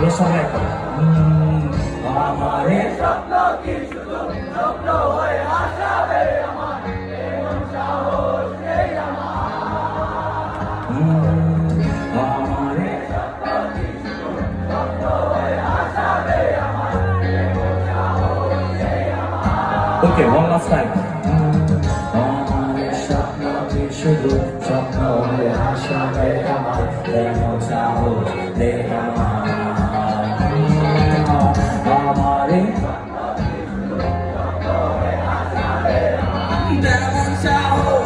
সবাই আমারে স্বপ্ন কি শুধু স্বপ্ন হয়ে আসাবে আমার এমন সাহস নেই আমারে স্বপ্ন কি শুধু স্বপ্ন হয়ে আসাবে আমার এমন সাহস নেই ওকে one last time আমারে স্বপ্ন কি শুধু স্বপ্ন হয়ে আসাবে আমার এমন সাহস নেই আমারে তেমন সাহস